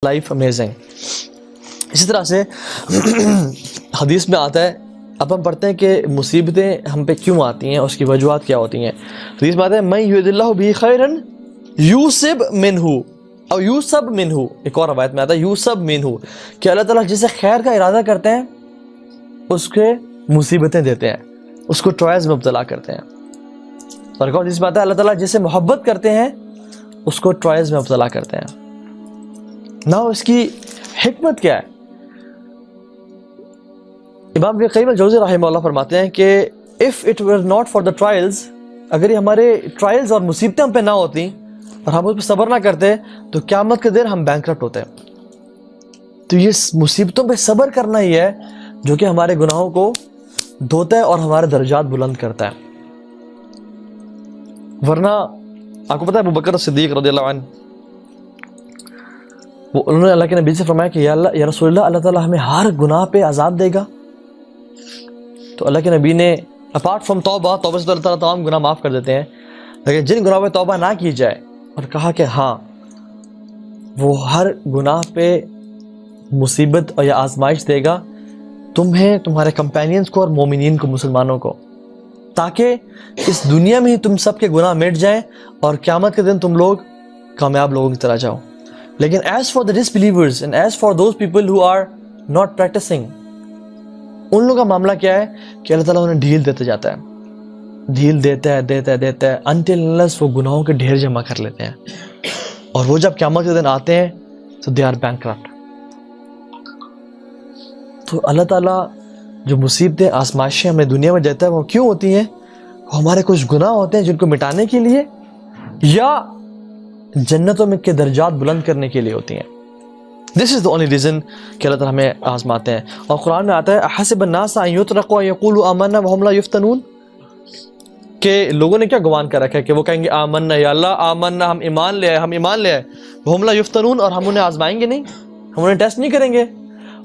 Life amazing. اسی طرح سے حدیث میں آتا ہے, اب ہم پڑھتے ہیں کہ مصیبتیں ہم پہ کیوں آتی ہیں, اس کی وجوہات کیا ہوتی ہیں. حدیث میں آتا ہے من یرد اللہ بہ خیرا یوسب منہ اور یوسب منہ. ایک اور روایت میں آتا ہے یوسب منہ, کہ اللہ تعالیٰ جسے خیر کا ارادہ کرتے ہیں اس کے مصیبتیں دیتے ہیں, اس کو ٹرائلز میں مبتلا کرتے ہیں. اور ایک اور حدیث میں آتا ہے اللہ تعالیٰ جسے محبت کرتے ہیں اس کو ٹرائلز میں مبتلا کرتے ہیں. نہ اس کی حکمت کیا ہے؟ امام ابن قیم الجوزی رحمہ اللہ فرماتے ہیں کہ if it were not for the trials, اگر یہ ہمارے ٹرائلز اور مصیبتیں ہم پہ نہ ہوتی اور ہم اس پہ صبر نہ کرتے تو قیامت کے دن ہم بینکرپٹ ہوتے. تو یہ مصیبتوں پہ صبر کرنا ہی ہے جو کہ ہمارے گناہوں کو دھوتا ہے اور ہمارے درجات بلند کرتا ہے. ورنہ آپ کو پتہ ہے ابو بکر صدیق رضی اللہ عنہ, وہ انہوں نے اللہ کے نبی سے فرمایا کہ یا رسول اللہ, اللہ تعالیٰ ہمیں ہر گناہ پہ عذاب دے گا؟ تو اللہ کے نبی نے اپارٹ فرام توبہ سے تو اللہ تعالیٰ تمام گناہ معاف کر دیتے ہیں, لیکن جن گناہوں پہ توبہ نہ کی جائے, اور کہا کہ ہاں وہ ہر گناہ پہ مصیبت اور یا آزمائش دے گا تمہیں, تمہارے کمپینینز کو اور مومنین کو, مسلمانوں کو, تاکہ اس دنیا میں ہی تم سب کے گناہ مٹ جائیں اور قیامت کے دن تم لوگ کامیاب لوگوں کی طرح جاؤ. لیکن as for the disbelievers and as for those people who are not practicing, ان لوگوں کا معاملہ کیا ہے کہ اللہ تعالیٰ انہیں ڈھیل دیتے جاتا ہے, ڈھیل دیتا ہے until unless وہ گناہوں کے ڈھیر جمع کر لیتے ہیں, اور وہ جب قیامت کے دن آتے ہیں تو they are bankrupt. تو اللہ تعالیٰ جو مصیبتیں آزمائشیں ہمیں دنیا میں دیتا ہے وہ کیوں ہوتی ہیں؟ وہ ہمارے کچھ گناہ ہوتے ہیں جن کو مٹانے کے لیے یا جنتوں میں کے درجات بلند کرنے کے لیے ہوتی ہیں. This is the only reason کہ اللہ تعالیٰ ہمیں آزماتے ہیں. اور قرآن میں آتا ہے احسب الناس ان یترکوا ان یقولوا آمنا وهم لا یفتنون, کہ لوگوں نے کیا گمان کر رکھا ہے کہ وہ کہیں گے آمنا, یا اللہ آمنا, ہم ایمان لے آئے, وهم لا یفتنون, اور ہم انہیں آزمائیں گے نہیں, ہم انہیں ٹیسٹ نہیں کریں گے.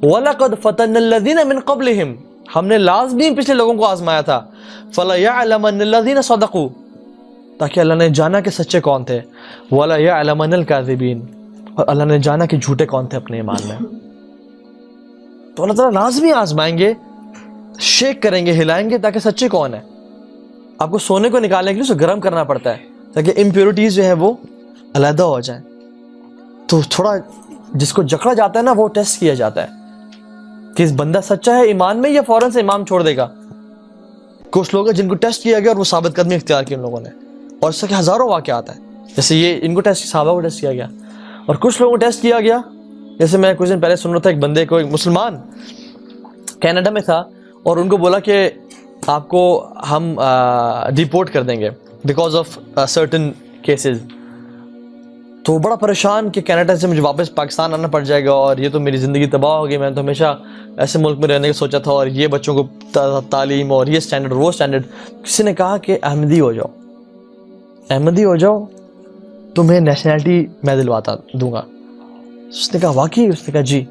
وَلَقَدْ فَتَنَّ الَّذِينَ مِن قَبْلِهِمْ, ہم نے لازمی پچھلے لوگوں کو آزمایا تھا. فَلَيَعْلَمَنَّ الَّذِينَ صَدَقُوا, تاکہ اللہ نے جانا کہ سچے کون تھے. وَلَيَعْلَمَنَّ الْكَاذِبِينَ, اور اللہ نے جانا کہ جھوٹے کون تھے اپنے ایمان میں. تو اللہ تعالیٰ لازمی آزمائیں گے, شیک کریں گے, ہلائیں گے تاکہ سچے کون ہیں. آپ کو سونے کو نکالنے کے لیے اسے گرم کرنا پڑتا ہے تاکہ امپیورٹیز جو ہے وہ علیحدہ ہو جائیں. تو تھوڑا جس کو جکڑا جاتا ہے نا وہ ٹیسٹ کیا جاتا ہے کہ اس بندہ سچا ہے ایمان میں یا فوراً سے ایمان چھوڑ دے گا. کچھ لوگ ہیں جن کو ٹیسٹ کیا گیا اور وہ ثابت قدمی اختیار کی ان لوگوں نے, اور اس سے کہ ہزاروں واقعات ہیں. جیسے یہ ان کو ٹیسٹ, صحابہ کو ٹیسٹ کیا گیا, اور کچھ لوگوں کو ٹیسٹ کیا گیا. جیسے میں کچھ دن پہلے سن رہا تھا ایک بندے کو, ایک مسلمان کینیڈا میں تھا, اور ان کو بولا کہ آپ کو ہم ڈیپورٹ کر دیں گے بیکاز آف سرٹن کیسز. تو وہ بڑا پریشان کہ کینیڈا سے مجھے واپس پاکستان آنا پڑ جائے گا اور یہ تو میری زندگی تباہ ہو گئی, میں تو ہمیشہ ایسے ملک میں رہنے کا سوچا تھا, اور یہ بچوں کو تعلیم اور یہ اسٹینڈرڈ وہ اسٹینڈرڈ. کسی نے کہا کہ احمدی ہو جاؤ, تمہیں نیشنلٹی میں دلواتا دوں گا. اس نے کہا واقعی؟ اس نے کہا جی.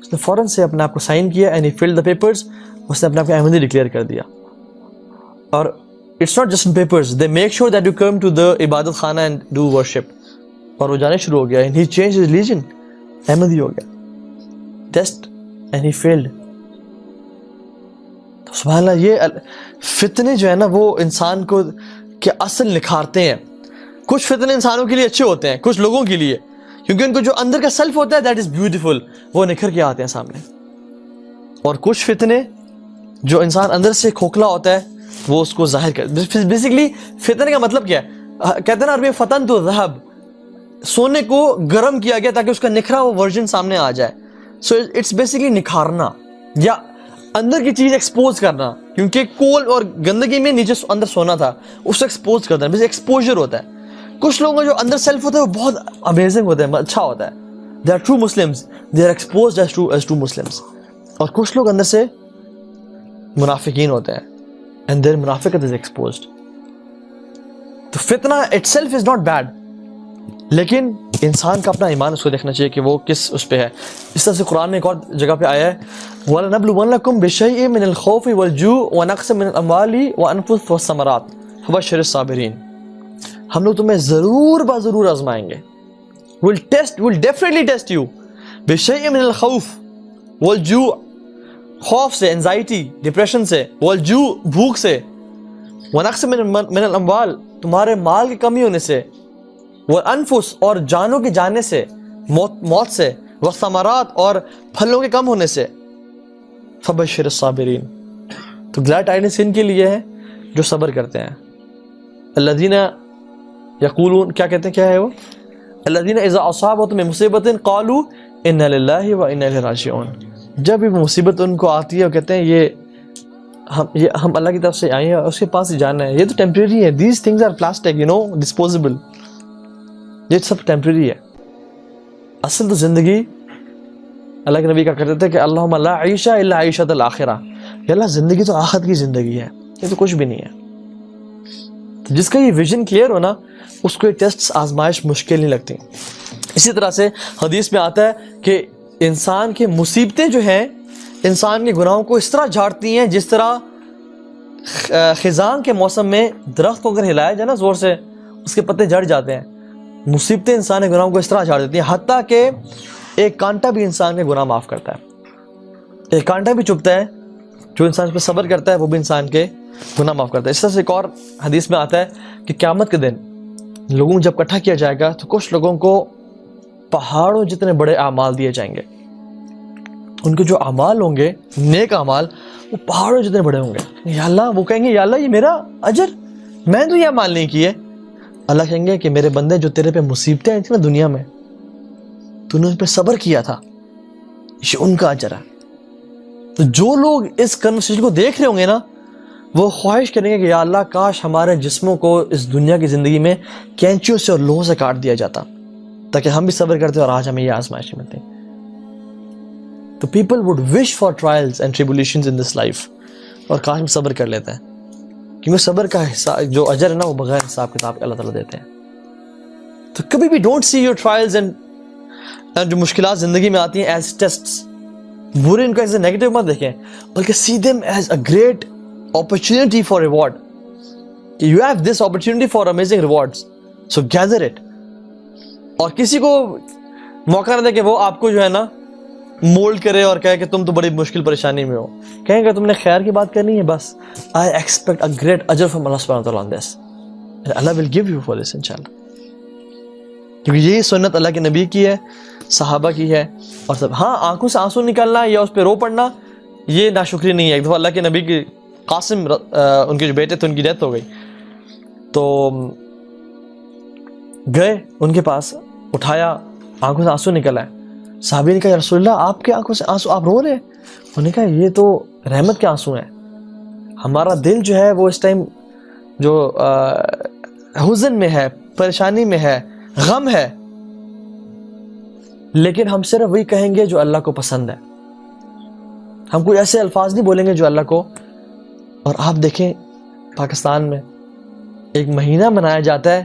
اس نے فوراً سے اپنے آپ کو سائن کیا and he filled the papers. اس نے اپنے آپ کو احمدی ڈکلیئر کر دیا. اور it's not just in papers, they make sure that you come to the عبادت خانہ اینڈ ڈو ورشپ. اور وہ جانے شروع ہو گیا, and he change his religion, Ahmadi ہو گیا. Test and he failed. سبحان اللہ, یہ فتنے جو ہے نا وہ انسان کو کہ اصل نکھارتے ہیں. کچھ فتنے انسانوں کے لیے اچھے ہوتے ہیں, کچھ لوگوں کے لیے, کیونکہ ان کو جو اندر کا سیلف ہوتا ہے دیٹ از بیوٹیفل, وہ نکھر کے آتے ہیں سامنے. اور کچھ فتنے جو انسان اندر سے کھوکھلا ہوتا ہے وہ اس کو ظاہر کر. بیسیکلی فتنے کا مطلب کیا ہے؟ کہتے ہیں نا عربی فتن تو ذہب, سونے کو گرم کیا گیا تاکہ اس کا نکھرا وہ ورژن سامنے آ جائے. سو اٹس بیسیکلی نکھارنا یا اندر کی چیز ایکسپوز کرنا, کیونکہ کول اور گندگی میں نیچے اندر سونا تھا, اس کو ایکسپوز کرنا, بیسیکلی ایکسپوجر ہوتا ہے. کچھ لوگوں کا جو اندر سیلف ہوتا ہے وہ بہت امیزنگ ہوتا ہے, اچھا ہوتا ہے. They are true Muslims, they are exposed as true Muslims. اور کچھ لوگ اندر سے منافقین ہوتے ہیں اینڈ دیئر منافقت از ایکسپوزڈ. تو فتنہ it self is not bad, لیکن انسان کا اپنا ایمان اس کو دیکھنا چاہیے کہ وہ کس اس پہ ہے. اس طرح سے قرآن میں ایک اور جگہ پہ آیا ہے وَلَنَبْلُوَنَّكُمْ بِشَيْءٍ مِّنَ الْخَوْفِ وَالْجُوعِ وَنَقْصٍ مِّنَ الْأَمْوَالِ وَأَنفُسِ وَالثَّمَرَاتِ وَبَشِّرِ الصَّابِرِينَ. ہم لوگ تمہیں ضرور آزمائیں گے. we'll definitely test you. بشیء من الخوف والجوع، خوف سے، انزائٹی، ڈپریشن سے، والجوع بھوک سے، ونقص من الاموال تمہارے مال کی کمی ہونے سے، والانفس اور جانوں کے جانے سے، موت سے، والثمرات اور پھلوں کے کم ہونے سے، فبشر الصابرین تو گلیڈ ٹائڈنس ان کے لیے ہے جو صبر کرتے ہیں. الذین یقولون کیا کہتے ہیں، کیا ہے وہ؟ الذین اذا اصابتهم مصیبت قالوا انا للہ وانا الیہ راجعون. جب بھی مصیبت ان کو آتی ہے وہ کہتے ہیں یہ ہم اللہ کی طرف سے آئے ہیں اور اس کے پاس ہی جانا ہے. یہ تو ٹیمپریری ہے. These things are plastic, disposable. یہ سب ٹیمپریری ہے. اصل تو زندگی اللہ کے نبی کا کرتے تھے کہ اللہم لا عیش الا عیشۃ الآخرہ، کہ اللہ زندگی تو آخرت کی زندگی ہے، یہ تو کچھ بھی نہیں ہے. تو جس کا یہ ویژن کلیئر ہو نا اس کو یہ ٹیسٹ آزمائش مشکل نہیں لگتی. اسی طرح سے حدیث میں آتا ہے کہ انسان کی مصیبتیں جو ہیں انسان کے گناہوں کو اس طرح جھاڑتی ہیں جس طرح خزاں کے موسم میں درخت کو اگر ہلایا جائے نا زور سے اس کے پتے جھڑ جاتے ہیں. مصیبتیں انسان کے گناہوں کو اس طرح جھاڑ دیتی ہیں حتیٰ کہ ایک کانٹا بھی انسان کے گناہ معاف کرتا ہے. ایک کانٹا بھی چبھتا ہے، جو انسان پہ صبر کرتا ہے وہ بھی انسان کے گناہ معاف کرتا ہے. اس طرح سے ایک اور حدیث میں آتا ہے کہ قیامت کے دن لوگوں کو جب اکٹھا کیا جائے گا تو کچھ لوگوں کو پہاڑوں جتنے بڑے اعمال دیے جائیں گے. ان کے جو اعمال ہوں گے نیک اعمال وہ پہاڑوں جتنے بڑے ہوں گے. یا اللہ، وہ کہیں گے یا اللہ یہ میرا اجر، میں تو یہ اعمال نہیں کیے. اللہ کہیں گے کہ میرے بندے جو تیرے پہ مصیبتیں آئی تھیں نا دنیا میں تو نے ان پہ صبر کیا تھا، یہ ان کا اجر ہے. تو جو لوگ اس کنورسیشن کو دیکھ رہے ہوں گے نا وہ خواہش کریں گے کہ یا اللہ کاش ہمارے جسموں کو اس دنیا کی زندگی میں کینچیوں سے اور لوہوں سے کاٹ دیا جاتا تاکہ ہم بھی صبر کرتے اور آج ہمیں یہ آزمائشیں ملتی. تو people would wish for trials and tribulations in this life, اور کاش ہم صبر کر لیتے ہیں کیونکہ صبر کا حصہ جو اجر ہے نا وہ بغیر حساب کتاب کے اللہ تعالیٰ دیتے ہیں. تو کبھی بھی don't see your trials and جو مشکلات زندگی میں آتی ہیں ایز ٹیسٹس، برے ان کو ایز اے نیگیٹو مت دیکھیں بلکہ see them as a great opportunity for reward. You have this opportunity for amazing rewards, so gather it. اور کسی کو موقع نہ دے کہ وہ آپ کو جو ہے نا مولڈ کرے اور کہے کہ تم تو بڑی مشکل پریشانی میں ہو. کہیں کہ تم نے خیر کی بات کرنی ہے بس I expect a great ajr from Allah subhanahu wa ta'ala on this and Allah will give you for this inshallah. کیونکہ یہی سنت اللہ کے نبی کی ہے، صحابہ کی ہے. اور سب ہاں آنکھوں سے آنسو نکالنا یا اس پہ رو پڑنا یہ ناشکری نہیں ہے. ایک دفعہ اللہ کے نبی کی قاسم ان کے جو بیٹے تھے ان کی ڈیتھ ہو گئی تو گئے ان کے پاس، اٹھایا، آنکھوں سے آنسو نکل آئے. صحابی نے کہا یا رسول اللہ آپ کے آنکھوں سے آنسو، آپ رو رہے ہیں؟ انہوں نے کہا یہ تو رحمت کے آنسو ہیں. ہمارا دل جو ہے وہ اس ٹائم جو حزن میں ہے، پریشانی میں ہے، غم ہے، لیکن ہم صرف وہی کہیں گے جو اللہ کو پسند ہے. ہم کوئی ایسے الفاظ نہیں بولیں گے جو اللہ کو. اور آپ دیکھیں پاکستان میں ایک مہینہ منایا جاتا ہے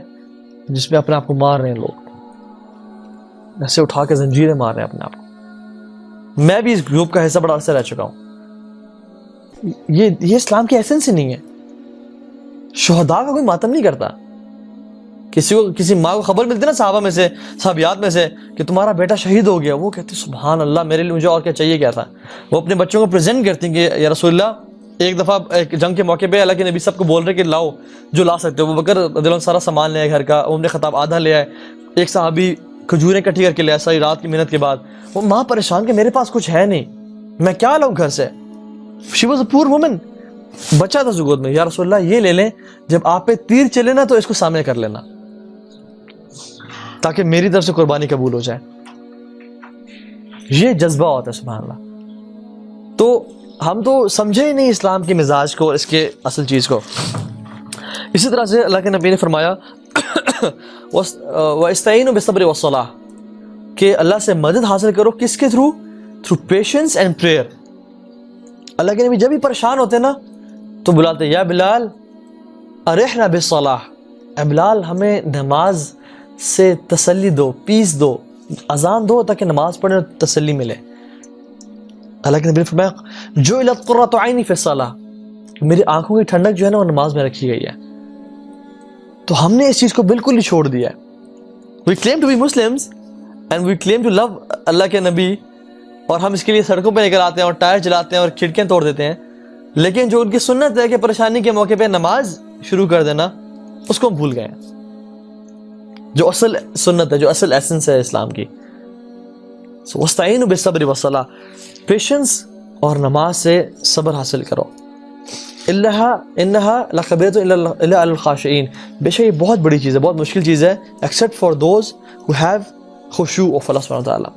جس میں اپنے آپ کو مار رہے ہیں لوگ، ایسے اٹھا کے زنجیریں مار رہے ہیں اپنے آپ کو. میں بھی اس گروپ کا حصہ بڑا عرصہ رہ چکا ہوں. یہ اسلام کی ایسنس ہی نہیں ہے. شہداء کا کوئی ماتم نہیں کرتا. کسی ماں کو خبر ملتی نا صحابہ میں سے، صحابیات میں سے کہ تمہارا بیٹا شہید ہو گیا، وہ کہتی سبحان اللہ میرے لیے مجھے اور کیا چاہیے کیا تھا. وہ اپنے بچوں کو پریزنٹ کرتی ہیں کہ یا رسول اللہ، ایک دفعہ ایک جنگ کے موقع پہ اللہ کے نبی سب کو بول رہے کہ لاؤ جو لا سکتے ہو. وہ بکر رضی اللہ عنہ سارا سامان لے آئے گھر کا، عمر خطاب آدھا لے آئے، ایک صحابی کھجوریں کٹھی کر کے لے آئے ساری رات کی محنت کے بعد. وہ ماں پریشان کہ میرے پاس کچھ ہے نہیں، میں کیا لاؤں گھر سے. شی واز اے پور وومن. بچہ تھا زگود میں، یا رسول اللہ یہ لے لیں، جب آپ پہ تیر چلے نا تو اس کو سامنے کر لینا تاکہ میری طرف سے قربانی قبول ہو جائے. یہ جذبہ ہوتا ہے سبحان اللہ. تو ہم تو سمجھے ہی نہیں اسلام کے مزاج کو، اس کے اصل چیز کو. اسی طرح سے اللہ کے نبی نے فرمایا وَاسْتَعِينُوا بِالصَّبْرِ وَالصَّلَاةِ کہ اللہ سے مدد حاصل کرو کس کے تھرو پیشنس اینڈ پریئر. اللہ کے نبی جب بھی پریشان ہوتے نا تو بلاتے یا بلال ارحنا بالصلاۃ، اے بلال ہمیں نماز سے تسلی دو، پیس دو، اذان دو تاکہ نماز پڑھنے اور تسلی ملے. اللہ کے نبی نے فرمایا جعلت قرۃ عینی فی الصلاۃ، میری آنکھوں کی ٹھنڈک جو ہے نا وہ نماز میں رکھی گئی ہے. تو ہم نے اس چیز کو بالکل ہی چھوڑ دیا ہے. We claim to be Muslims and we claim to love Allah کے نبی, اور ہم اس کے لیے سڑکوں پہ نکل آتے ہیں اور ٹائر چلاتے ہیں اور کھڑکیاں توڑ دیتے ہیں, لیکن جو ان کی سنت ہے کہ پریشانی کے موقع پہ نماز شروع کر دینا, اس کو ہم بھول گئے ہیں. جو اصل سنت ہے, جو اصل ایسنس ہے اسلام کی. وَاسْتَعِينُوا بِالصَّبْرِ وَالصَّلَاةِ, پیشنس اور نماز سے صبر حاصل کرو. إِنَّهَا لَكَبِيرَةٌ إِلَّا عَلَى الْخَاشِعِينَ, بے شک یہ بہت بڑی چیز ہے, بہت مشکل چیز ہے, except for those who have خشوع of Allah سبحانہ وتعالیٰ,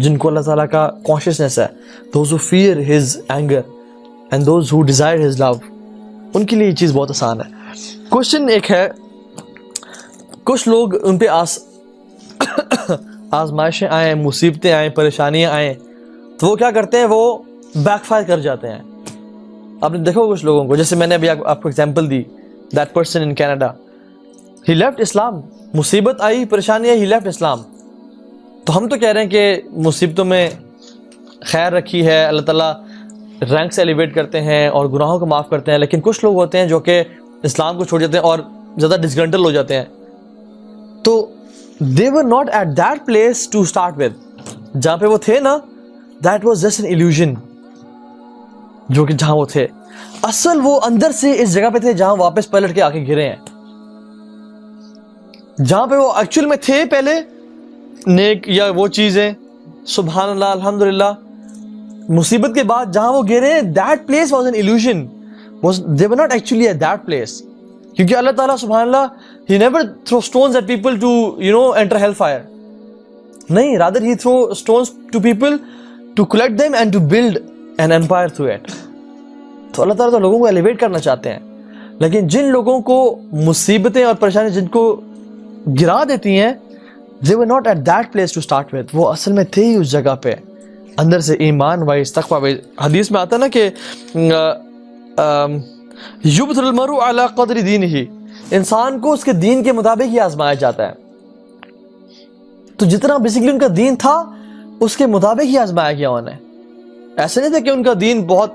جن کو اللہ تعالیٰ کا consciousness ہے, those who fear His anger and those who desire His love, ان کے لیے یہ چیز بہت آسان ہے. کوشچن ایک ہے, کچھ لوگ ان پہ آزمائشیں آئیں, مصیبتیں آئیں, پریشانیاں آئیں, تو وہ کیا کرتے ہیں, وہ بیک فائر کر جاتے ہیں. آپ نے دیکھو کچھ لوگوں کو, جیسے میں نے ابھی آپ کو ایگزامپل دی, that person in Canada, he left Islam. مصیبت آئی, پریشانی آئی, ہی لیفٹ اسلام. تو ہم تو کہہ رہے ہیں کہ مصیبتوں میں خیر رکھی ہے, اللہ تعالیٰ رینک سے ایلیویٹ کرتے ہیں اور گناہوں کو معاف کرتے ہیں, لیکن کچھ لوگ ہوتے ہیں جو کہ اسلام کو چھوڑ جاتے ہیں اور زیادہ ڈسگرنٹل ہو جاتے ہیں. تو they were not at that place to start with, جہاں پہ وہ تھے نا, that was just an illusion, جو کہ جہاں وہ تھے اصل وہ اندر سے اس جگہ پہ تھے جہاں واپس پلٹ کے آ کے گرے ہیں, جہاں پہ وہ ایکچوئل میں تھے پہلے نیک یا وہ چیزیں, سبحان اللہ الحمدللہ. مصیبت کے بعد جہاں وہ گرے, that place was an illusion, they were not actually at that place. کیونکہ اللہ تعالیٰ سبحان اللہ, He never throw stones at people to, enter hellfire. نہیں, rather He throw stones to people to collect them and to build an empire through it. تو اللہ تعالیٰ تو لوگوں کو alleviate کرنا چاہتے ہیں, لیکن جن لوگوں کو مصیبتیں اور پریشانی جن کو گرا دیتی ہیں, they were not at that place to start with, وہ اصل میں تھے ہی اس جگہ پہ, اندر سے ایمان وائز, تقویٰ وائز. حدیث میں آتا نا کہ یبتلی المرء علی قدر دینہ, انسان کو اس کے دین کے مطابق ہی آزمایا جاتا ہے. تو جتنا بیسیکلی ان کا دین تھا اس کے مطابق ہی آزمایا گیا انہیں. ایسے نہیں تھا کہ ان کا دین بہت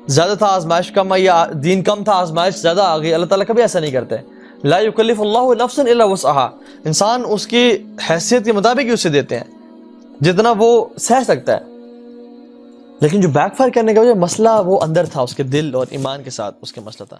زیادہ تھا, آزمائش کم آئی, یا دین کم تھا, آزمائش زیادہ آ گئی. اللہ تعالیٰ کبھی ایسا نہیں کرتے. لا یکلف اللہ نفسا الا وسعها, انسان اس کی حیثیت کے مطابق ہی اسے دیتے ہیں جتنا وہ سہ سکتا ہے. لیکن جو بیک فائر کرنے کا جو مسئلہ وہ اندر تھا, اس کے دل اور ایمان کے ساتھ اس کے مسئلہ تھا.